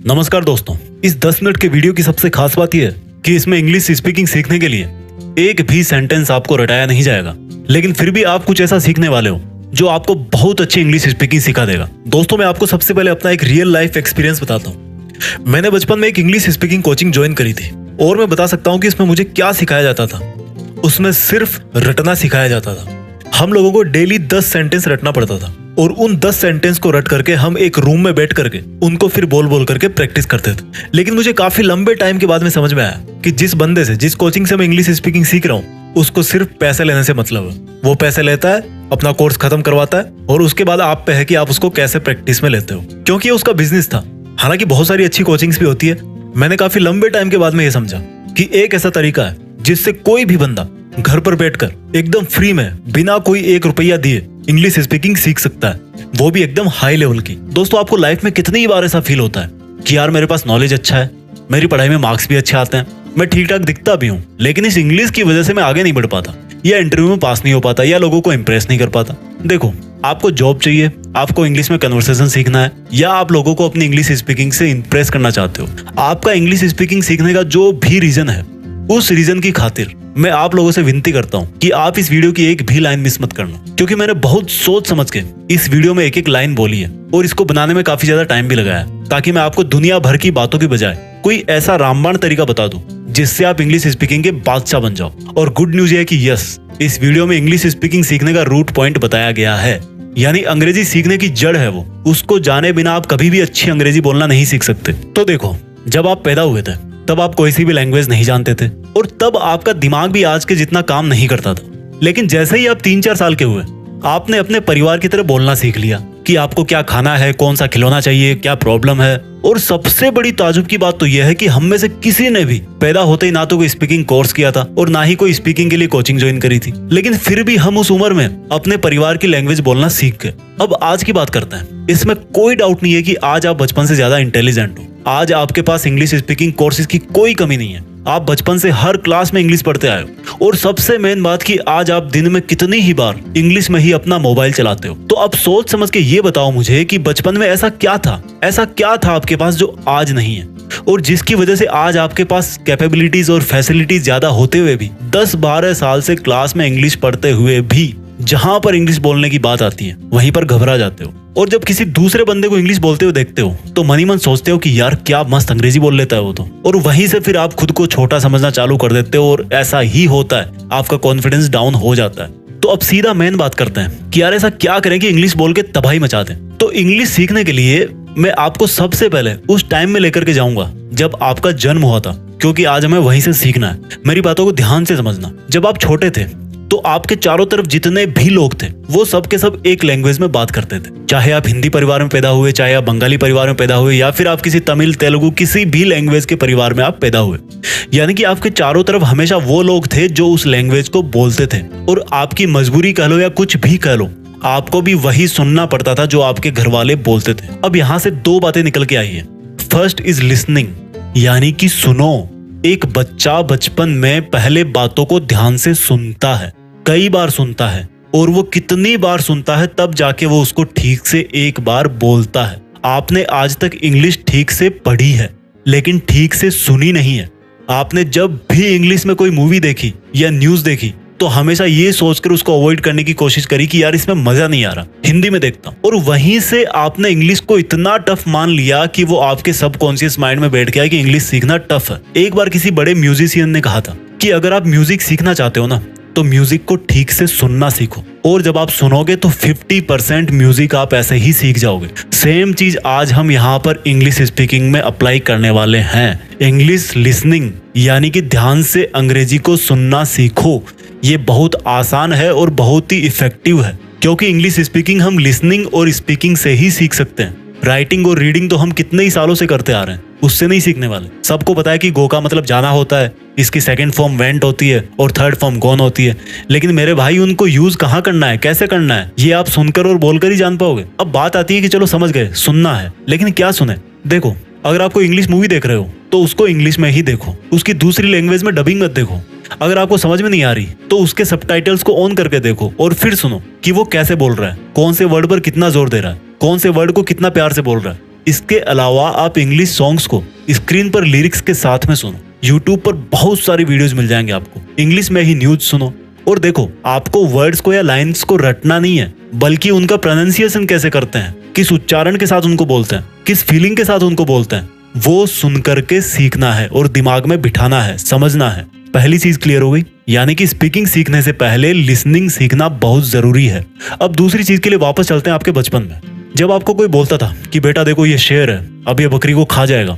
नमस्कार दोस्तों, इस 10 मिनट के वीडियो की सबसे खास बात यह है कि इसमें इंग्लिश स्पीकिंग सीखने के लिए एक भी सेंटेंस आपको रटाया नहीं जाएगा, लेकिन फिर भी आप कुछ ऐसा सीखने वाले हो जो आपको बहुत अच्छी इंग्लिश स्पीकिंग सिखा देगा। दोस्तों, मैं आपको सबसे पहले अपना एक रियल लाइफ एक्सपीरियंस बताता हूँ। मैंने बचपन में एक इंग्लिश स्पीकिंग कोचिंग ज्वाइन करी थी और मैं बता सकता हूँ कि इसमें मुझे क्या सिखाया जाता था। उसमें सिर्फ रटना सिखाया जाता था। हम लोगों को डेली 10 सेंटेंस रटना पड़ता था और उन 10 सेंटेंस को रट करके हम एक रूम में बैठ करके उनको फिर बोल बोल करके प्रैक्टिस करते थे। लेकिन मुझे काफी लंबे टाइम के बाद में समझ में आया कि जिस बंदे से, जिस कोचिंग से मैं इंग्लिश स्पीकिंग सीख रहा हूँ, उसको सिर्फ पैसे लेने से मतलब है। वो पैसे लेता है, अपना कोर्स खत्म करवाता है और उसके बाद आप पे है कि आप उसको कैसे प्रैक्टिस में लेते हो, क्योंकि ये उसका बिजनेस था। हालांकि बहुत सारी अच्छी कोचिंग्स भी होती है। मैंने काफी लंबे टाइम के बाद में ये समझा कि एक ऐसा तरीका है जिससे कोई भी बंदा घर पर बैठकर एकदम फ्री में बिना कोई 1 रुपया दिए इंग्लिश स्पीकिंग सीख सकता है, वो भी एकदम हाई लेवल की। दोस्तों, आपको लाइफ में कितनी बार ऐसा फील होता है कि यार मेरे पास नॉलेज अच्छा है, मेरी पढ़ाई में मार्क्स भी अच्छे आते हैं, मैं ठीक ठाक दिखता भी हूँ, लेकिन इस इंग्लिश की वजह से मैं आगे नहीं बढ़ पाता, या इंटरव्यू में पास नहीं हो पाता, या लोगों को इंप्रेस नहीं कर पाता। देखो, आपको जॉब चाहिए, आपको इंग्लिश में कन्वर्सेशन सीखना है, या आप लोगों को अपनी इंग्लिश स्पीकिंग से इंप्रेस करना चाहते हो, आपका इंग्लिश स्पीकिंग सीखने का जो भी रीजन है, उस रीजन की खातिर मैं आप लोगों से विनती करता हूं कि आप इस वीडियो की एक भी लाइन मिस मत करना, क्योंकि मैंने बहुत सोच समझ के इस वीडियो में एक एक लाइन बोली है और इसको बनाने में काफी ज्यादा टाइम भी लगाया, ताकि मैं आपको दुनिया भर की बातों की बजाय कोई ऐसा रामबाण तरीका बता दूं जिससे आप इंग्लिश स्पीकिंग के बादशाह बन जाओ। और गुड न्यूज है कि यस, इस वीडियो में इंग्लिश स्पीकिंग सीखने का रूट पॉइंट बताया गया है, यानी अंग्रेजी सीखने की जड़ है वो। उसको जाने बिना आप कभी भी अच्छी अंग्रेजी बोलना नहीं सीख सकते। तो देखो, जब आप पैदा हुए थे तब आप कोई सी भी लैंग्वेज नहीं जानते थे और तब आपका दिमाग भी आज के जितना काम नहीं करता था। लेकिन जैसे ही आप 3-4 साल के हुए, आपने अपने परिवार की तरह बोलना सीख लिया कि आपको क्या खाना है, कौन सा खिलौना चाहिए, क्या प्रॉब्लम है। और सबसे बड़ी ताजुब की बात तो यह है कि हम में से किसी ने भी पैदा होते ही ना तो कोई स्पीकिंग कोर्स किया था और ना ही कोई स्पीकिंग के लिए कोचिंग ज्वाइन करी थी, लेकिन फिर भी हम उस उम्र में अपने परिवार की लैंग्वेज बोलना सीख गए। अब आज की बात करते हैं। इसमें कोई डाउट नहीं है कि आज आप बचपन से ज्यादा इंटेलिजेंट हो। आज आपके पास इंग्लिश स्पीकिंग कोर्सेज की कोई कमी नहीं है। आप बचपन से हर क्लास में इंग्लिश पढ़ते आए हो। और सबसे मेन बात कि आज आप दिन में कितनी ही बार इंग्लिश में ही अपना मोबाइल चलाते हो। तो अब सोच समझ के ये बताओ मुझे कि बचपन में ऐसा क्या था आपके पास जो आज नहीं है, और जिसकी वजह से आज आपके पास कैपेबिलिटीज और फैसिलिटीज ज्यादा होते हुए भी 10-12 साल से क्लास में इंग्लिश पढ़ते हुए भी जहां पर इंग्लिश बोलने की बात आती है वहीं पर घबरा जाते हो। और जब किसी दूसरे बंदे को इंग्लिश बोलते हुए देखते हो तो मन ही मन सोचते हो कि यार क्या मस्त अंग्रेजी बोल लेता है वो तो, और वहीं से फिर आप खुद को छोटा समझना चालू कर देते हो और ऐसा ही होता है, आपका कॉन्फिडेंस डाउन हो जाता है। तो अब सीधा मेन बात करते हैं कि यार ऐसा क्या करें कि इंग्लिश बोल के तबाही मचा दें। तो इंग्लिश सीखने के लिए मैं आपको सबसे पहले उस टाइम में लेकर के जाऊंगा जब आपका जन्म हुआ था, क्योंकि आज हमें वहीं से सीखना है। मेरी बातों को ध्यान से समझना। जब आप छोटे थे तो आपके चारों तरफ जितने भी लोग थे वो सब के सब एक लैंग्वेज में बात करते थे। चाहे आप हिंदी परिवार में पैदा हुए, चाहे आप बंगाली परिवार में पैदा हुए, या फिर आप किसी तमिल, तेलुगु, किसी भी लैंग्वेज के परिवार में आप पैदा हुए, यानी कि आपके चारों तरफ हमेशा वो लोग थे जो उस लैंग्वेज को बोलते थे। और आपकी मजबूरी कह लो या कुछ भी कह लो, आपको भी वही सुनना पड़ता था जो आपके घर वाले बोलते थे। अब यहाँ से 2 बातें निकल के आई है। फर्स्ट इज लिसनिंग, यानी कि सुनो। एक बच्चा बचपन में पहले बातों को ध्यान से सुनता है, कई बार सुनता है, और वो कितनी बार सुनता है तब जाके वो उसको ठीक से एक बार बोलता है। आपने आज तक इंग्लिश ठीक से पढ़ी है लेकिन ठीक से सुनी नहीं है। आपने जब भी इंग्लिश में कोई मूवी देखी या न्यूज देखी तो हमेशा ये सोचकर उसको अवॉइड करने की कोशिश करी कि यार इसमें मजा नहीं आ रहा, हिंदी में देखता हूं। और वहीं से आपने इंग्लिश को इतना टफ मान लिया कि वो आपके सबकॉन्शियस माइंड में बैठ गया कि इंग्लिश सीखना टफ है। एक बार किसी बड़े म्यूजिशियन ने कहा था कि अगर आप म्यूजिक सीखना चाहते हो ना तो म्यूजिक को ठीक से सुनना सीखो, और जब आप सुनोगे तो 50% म्यूजिक आप ऐसे ही सीख जाओगे। सेम चीज आज हम यहाँ पर इंग्लिश स्पीकिंग में अप्लाई करने वाले हैं। इंग्लिश लिसनिंग, यानी कि ध्यान से अंग्रेजी को सुनना सीखो। ये बहुत आसान है और बहुत ही इफेक्टिव है, क्योंकि इंग्लिश स्पीकिंग हम लिसनिंग और स्पीकिंग से ही सीख सकते हैं। राइटिंग और रीडिंग तो हम कितने ही सालों से करते आ रहे हैं, उससे नहीं सीखने वाले। सबको पता है कि गो का मतलब जाना होता है, इसकी सेकंड फॉर्म वेंट होती है और थर्ड फॉर्म गॉन होती है, लेकिन मेरे भाई उनको यूज कहाँ करना है, कैसे करना है, ये आप सुनकर और बोलकर ही जान पाओगे। अब बात आती है कि चलो समझ गए, सुनना है, लेकिन क्या सुने। देखो, अगर आपको इंग्लिश मूवी देख रहे हो तो उसको इंग्लिश में ही देखो, उसकी दूसरी लैंग्वेज में डबिंग मत देखो। अगर आपको समझ में नहीं आ रही तो उसके सबटाइटल्स को ऑन करके देखो और फिर सुनो कि वो कैसे बोल रहा है, कौन से वर्ड पर कितना जोर दे रहा है, कौन से वर्ड को कितना प्यार से बोल रहा है। इसके अलावा आप इंग्लिश सॉन्ग्स को स्क्रीन पर लिरिक्स के साथ में सुनो। यूट्यूब पर बहुत सारी वीडियोस मिल जाएंगे आपको। इंग्लिश में ही न्यूज सुनो और देखो, आपको वर्ड्स को या लाइंस को रटना नहीं है, बल्कि उनका प्रोनाउंसिएशन कैसे करते हैं, किस उच्चारण के साथ उनको बोलते हैं, किस फीलिंग के साथ उनको बोलते हैं, वो सुन करके सीखना है और दिमाग में बिठाना है, समझना है। पहली चीज क्लियर हो गई, यानी कि स्पीकिंग सीखने से पहले लिसनिंग सीखना बहुत जरूरी है। अब दूसरी चीज के लिए वापस चलते हैं आपके बचपन में। जब आपको कोई बोलता था कि बेटा देखो ये शेर है, अब ये बकरी को खा जाएगा,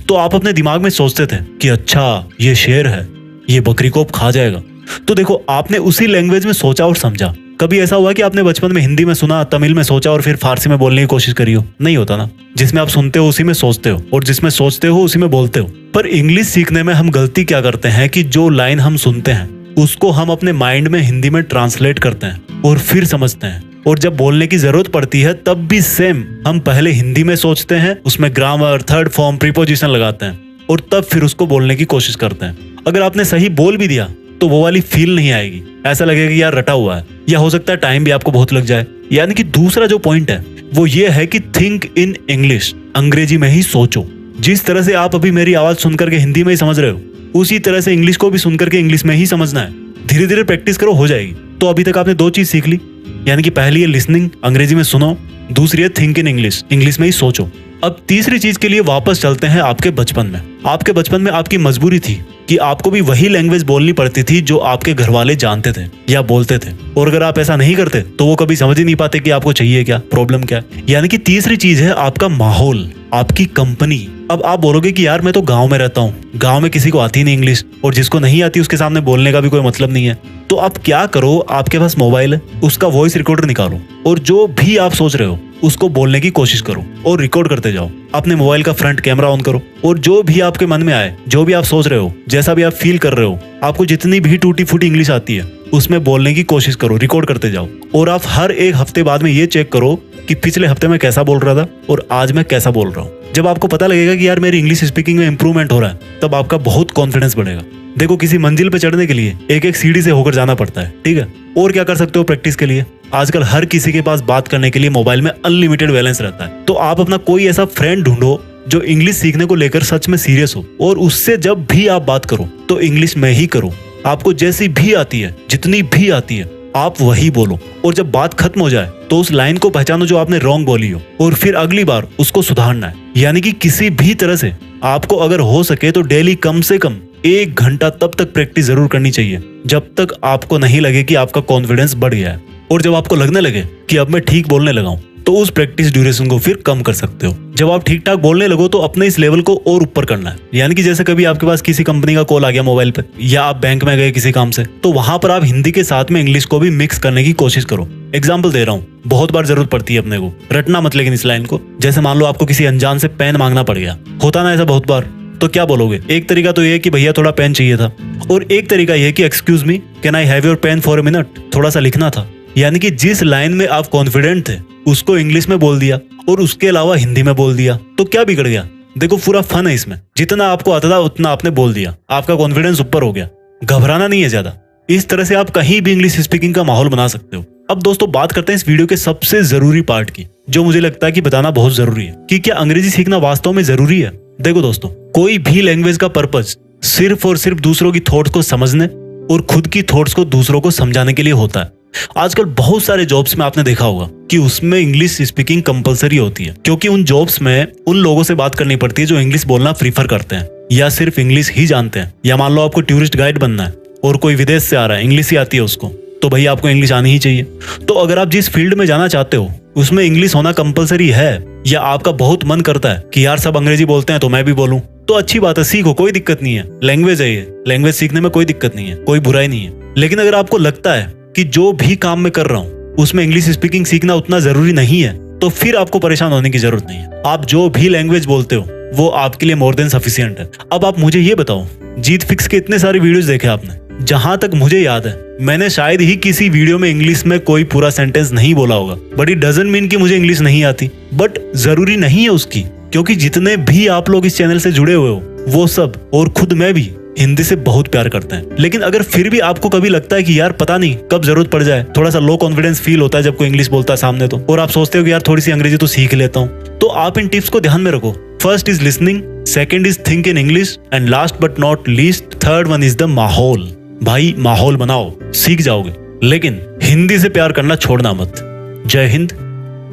तो आप अपने दिमाग में सोचते थे कि अच्छा ये शेर है, ये बकरी को अब खा जाएगा। तो देखो, आपने उसी लैंग्वेज में सोचा और समझा। कभी ऐसा हुआ कि आपने बचपन में हिंदी में सुना, तमिल में सोचा और फिर फारसी में बोलने की कोशिश करी हो? नहीं होता ना। जिसमें आप सुनते हो उसी में सोचते हो और जिसमें सोचते हो उसी में बोलते हो। पर इंग्लिश सीखने में हम गलती क्या करते हैं कि जो लाइन हम सुनते हैं उसको हम अपने माइंड में हिंदी में ट्रांसलेट करते हैं और फिर समझते हैं, और जब बोलने की जरूरत पड़ती है तब भी सेम हम पहले हिंदी में सोचते हैं, उसमें ग्रामर, थर्ड फॉर्म, प्रीपोजिशन लगाते हैं और तब फिर उसको बोलने की कोशिश करते हैं। अगर आपने सही बोल भी दिया तो वो वाली फील नहीं आएगी, ऐसा लगेगा कि यार रटा हुआ है, या हो सकता है टाइम भी आपको बहुत लग जाए। यानी कि दूसरा जो पॉइंट है वो ये है कि थिंक इन इंग्लिश, अंग्रेजी में ही सोचो। जिस तरह से आप अभी मेरी आवाज सुन करके हिंदी में ही समझ रहे हो, उसी तरह से इंग्लिश को भी सुन करके इंग्लिश में ही समझना है। धीरे धीरे प्रैक्टिस करो, हो जाएगी। तो अभी तक आपने दो चीज सीख ली, यानी कि पहली है लिसनिंग, अंग्रेजी में सुनो, दूसरी है थिंक इन इंग्लिश, इंग्लिश में ही सोचो। अब तीसरी चीज के लिए वापस चलते हैं आपके बचपन में। आपके बचपन में आपकी मजबूरी थी कि आपको भी वही लैंग्वेज बोलनी पड़ती थी जो आपके घर वाले जानते थे या बोलते थे, और अगर आप ऐसा नहीं करते तो वो कभी समझ ही नहीं पाते कि आपको चाहिए क्या, प्रॉब्लम क्या। यानी कि तीसरी चीज है आपका माहौल, आपकी कंपनी। अब आप बोलोगे कि यार मैं तो गांव में रहता हूँ, गांव में किसी को आती नहीं इंग्लिश, और जिसको नहीं आती उसके सामने बोलने का भी कोई मतलब नहीं है। तो आप क्या करो, आपके पास मोबाइल है, उसका वॉइस रिकॉर्डर निकालो और जो भी आप सोच रहे हो उसको बोलने की कोशिश करो और रिकॉर्ड करते जाओ। अपने मोबाइल का फ्रंट कैमरा ऑन करो और जो भी आपके मन में आए, जो भी आप सोच रहे हो, जैसा भी आप फील कर रहे हो, आपको जितनी भी टूटी फूटी इंग्लिश आती है उसमें बोलने की कोशिश करो, रिकॉर्ड करते जाओ। और आप हर एक हफ्ते बाद में ये चेक करो कि पिछले हफ्ते में कैसा बोल रहा था और आज मैं कैसा बोल रहा हूँ। जब आपको पता लगेगा कि यार मेरी इंग्लिश स्पीकिंग में इंप्रूवमेंट हो रहा है, तब आपका बहुत कॉन्फिडेंस बढ़ेगा। देखो, किसी मंजिल पे चढ़ने के लिए एक एक सीढ़ी से होकर जाना पड़ता है, ठीक है। और क्या कर सकते हो प्रैक्टिस के लिए? आजकल हर किसी के पास बात करने के लिए मोबाइल में अनलिमिटेड बैलेंस रहता है, तो आप अपना कोई ऐसा फ्रेंड ढूंढो जो इंग्लिश सीखने को लेकर सच में सीरियस हो, और उससे जब भी आप बात करो तो इंग्लिश में ही करो। आपको जैसी भी आती है, जितनी भी आती है, आप वही बोलो। और जब बात खत्म हो जाए तो उस लाइन को पहचानो जो आपने रॉन्ग बोली हो, और फिर अगली बार उसको सुधारना है। यानी कि किसी भी तरह से आपको अगर हो सके तो डेली कम से कम 1 घंटा तब तक प्रैक्टिस जरूर करनी चाहिए, जब तक आपको नहीं लगे कि आपका कॉन्फिडेंस बढ़ गया है। और जब आपको लगने लगे कि अब मैं ठीक बोलने लगा हूं, तो उस प्रैक्टिस ड्यूरेशन को फिर कम कर सकते हो। जब आप ठीक ठाक बोलने लगो तो अपने इस लेवल को और ऊपर करना है। यानी कि जैसे कभी आपके पास किसी कंपनी का कॉल आ गया मोबाइल पे, या आप बैंक में गए किसी काम से, तो वहां पर आप हिंदी के साथ में इंग्लिश को भी मिक्स करने की कोशिश करो। एग्जाम्पल दे रहा हूँ, बहुत बार जरूरत पड़ती है अपने को, रटना मत लेकिन इस लाइन को। जैसे मान लो आपको किसी अनजान से पेन मांगना पड़ गया, होता ना ऐसा बहुत बार, तो क्या बोलोगे? एक तरीका तो ये कि भैया थोड़ा पेन चाहिए था, और एक तरीका ये कि excuse me, can I have your pen for a minute, थोड़ा सा लिखना था। यानी कि जिस लाइन में आप कॉन्फिडेंट थे उसको इंग्लिश में बोल दिया और उसके अलावा हिंदी में बोल दिया, तो क्या बिगड़ गया? देखो, पूरा फन है इसमें। जितना आपको आता था उतना आपने बोल दिया, आपका कॉन्फिडेंस ऊपर हो गया। घबराना नहीं है ज्यादा। इस तरह से आप कहीं भी इंग्लिश स्पीकिंग का माहौल बना सकते हो। अब दोस्तों, बात करते हैं इस वीडियो के सबसे जरूरी पार्ट की, जो मुझे लगता है कि बताना बहुत जरूरी है, कि क्या अंग्रेजी सीखना वास्तव में जरूरी है। देखो दोस्तों, कोई भी लैंग्वेज का पर्पस सिर्फ और सिर्फ दूसरों की थॉट्स को समझने और खुद की थॉट्स को दूसरों को समझाने के लिए होता है। आजकल बहुत सारे जॉब्स में आपने देखा होगा कि उसमें इंग्लिश स्पीकिंग कंपलसरी होती है, क्योंकि उन जॉब्स में उन लोगों से बात करनी पड़ती है जो इंग्लिश बोलना प्रीफर करते हैं या सिर्फ इंग्लिश ही जानते हैं। या मान लो आपको टूरिस्ट गाइड बनना है और कोई विदेश से आ रहा है, इंग्लिश ही आती है उसको, तो भाई आपको इंग्लिश आनी ही चाहिए। तो अगर आप जिस फील्ड में जाना चाहते हो उसमें इंग्लिश होना कंपलसरी है, या आपका बहुत मन करता है कि यार सब अंग्रेजी बोलते हैं तो मैं भी बोलूं, तो अच्छी बात है, सीखो, कोई दिक्कत नहीं है। लैंग्वेज है ये, लैंग्वेज सीखने में कोई दिक्कत नहीं है, कोई बुराई नहीं है। लेकिन अगर आपको लगता है कि जो भी काम मैं कर रहा हूँ उसमें इंग्लिश स्पीकिंग सीखना उतना जरूरी नहीं है, तो फिर आपको परेशान होने की जरूरत नहीं है। आप जो भी लैंग्वेज बोलते हो वो आपके लिए मोर देन सफिशिएंट है। अब आप मुझे ये बताओ, जीत फिक्स के इतने सारे वीडियोस देखे आपने, जहां तक मुझे याद है मैंने शायद ही किसी वीडियो में इंग्लिश में कोई पूरा सेंटेंस नहीं बोला होगा। बट इट डजंट मीन कि मुझे इंग्लिश नहीं आती, बट जरूरी नहीं है उसकी, क्योंकि जितने भी आप लोग इस चैनल से जुड़े हुए हो वो सब और खुद मैं भी हिंदी से बहुत प्यार करते हैं। लेकिन अगर फिर भी आपको कभी लगता है कि यार पता नहीं कब जरूरत पड़ जाए, थोड़ा सा लो कॉन्फिडेंस फील होता है जब कोई इंग्लिश बोलता है सामने तो, और आप सोचते हो कि यार थोड़ी सी अंग्रेजी तो सीख लेता हूँ, तो आप इन टिप्स को ध्यान में रखो। First is listening, second is think in English, and last but not least third one is the माहौल। भाई माहौल बनाओ, सीख जाओगे, लेकिन हिंदी से प्यार करना छोड़ना मत। जय हिंद,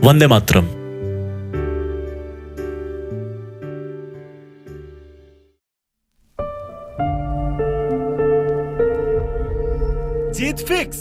वंदे मातरम। जीत फिक्स।